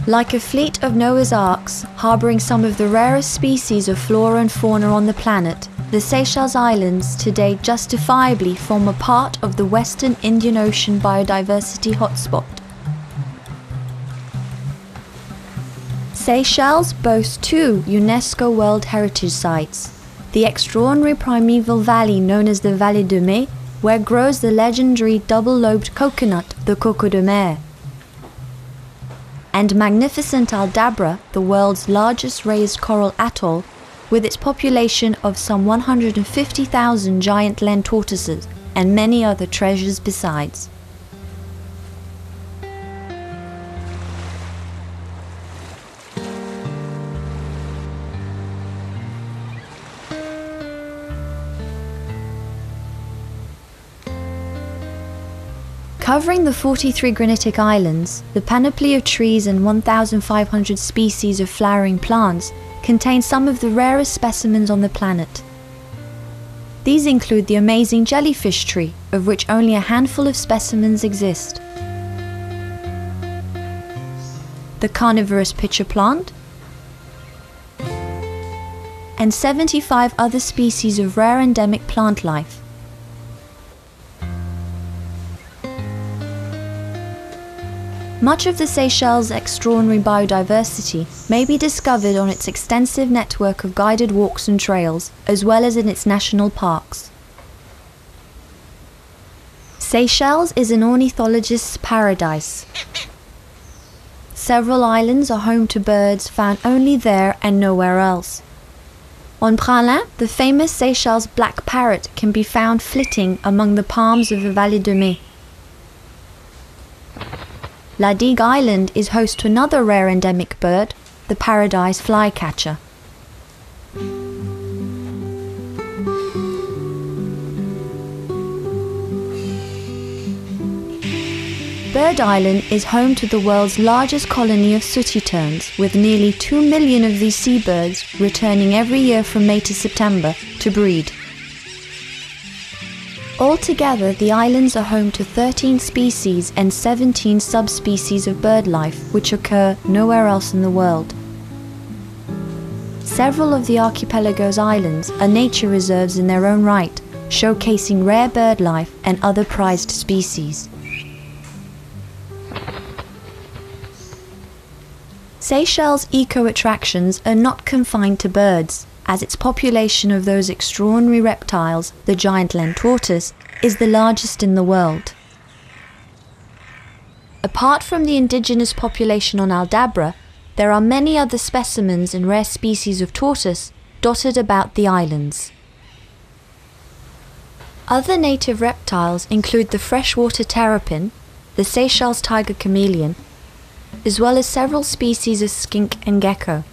Like a fleet of Noah's Arks, harbouring some of the rarest species of flora and fauna on the planet, the Seychelles Islands today justifiably form a part of the Western Indian Ocean biodiversity hotspot. Seychelles boasts two UNESCO World Heritage Sites: the extraordinary primeval valley known as the Vallée de Mai, where grows the legendary double-lobed coconut, the coco de mer, and magnificent Aldabra, the world's largest raised coral atoll, with its population of some 150,000 giant land tortoises and many other treasures besides. Covering the 43 granitic islands, the panoply of trees and 1,500 species of flowering plants contain some of the rarest specimens on the planet. These include the amazing jellyfish tree, of which only a handful of specimens exist, the carnivorous pitcher plant, and 75 other species of rare endemic plant life. Much of the Seychelles' extraordinary biodiversity may be discovered on its extensive network of guided walks and trails, as well as in its national parks. Seychelles is an ornithologist's paradise. Several islands are home to birds found only there and nowhere else. On Praslin, the famous Seychelles black parrot can be found flitting among the palms of the Vallée de Mai. La Digue Island is host to another rare endemic bird, the paradise flycatcher. Bird Island is home to the world's largest colony of sooty terns, with nearly 2 million of these seabirds returning every year from May to September to breed. Altogether, the islands are home to 13 species and 17 subspecies of bird life, which occur nowhere else in the world. Several of the archipelago's islands are nature reserves in their own right, showcasing rare bird life and other prized species. Seychelles' eco-attractions are not confined to birds, as its population of those extraordinary reptiles, the giant land tortoise, is the largest in the world. Apart from the indigenous population on Aldabra, there are many other specimens and rare species of tortoise dotted about the islands. Other native reptiles include the freshwater terrapin, the Seychelles tiger chameleon, as well as several species of skink and gecko.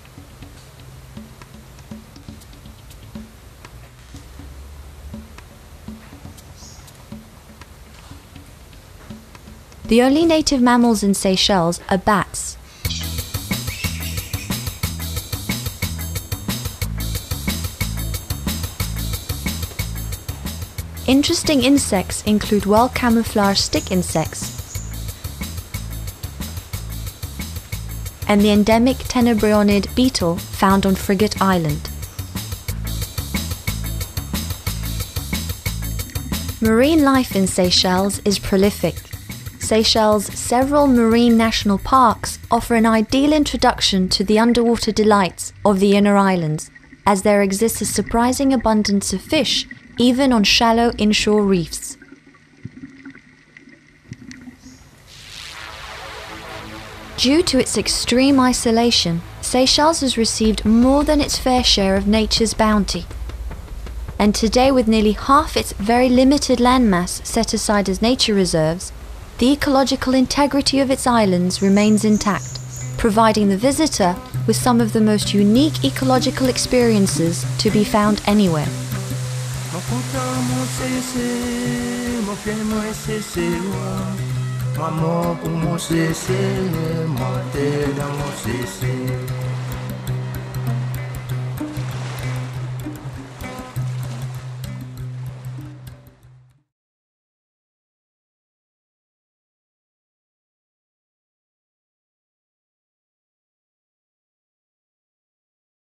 The only native mammals in Seychelles are bats. Interesting insects include well-camouflaged stick insects and the endemic tenebrionid beetle found on Frigate Island. Marine life in Seychelles is prolific. Seychelles' several marine national parks offer an ideal introduction to the underwater delights of the inner islands, as there exists a surprising abundance of fish, even on shallow inshore reefs. Due to its extreme isolation, Seychelles has received more than its fair share of nature's bounty. And today, with nearly half its very limited landmass set aside as nature reserves, the ecological integrity of its islands remains intact, providing the visitor with some of the most unique ecological experiences to be found anywhere. Maman pour mon cessez, mon terre dans mon cessez.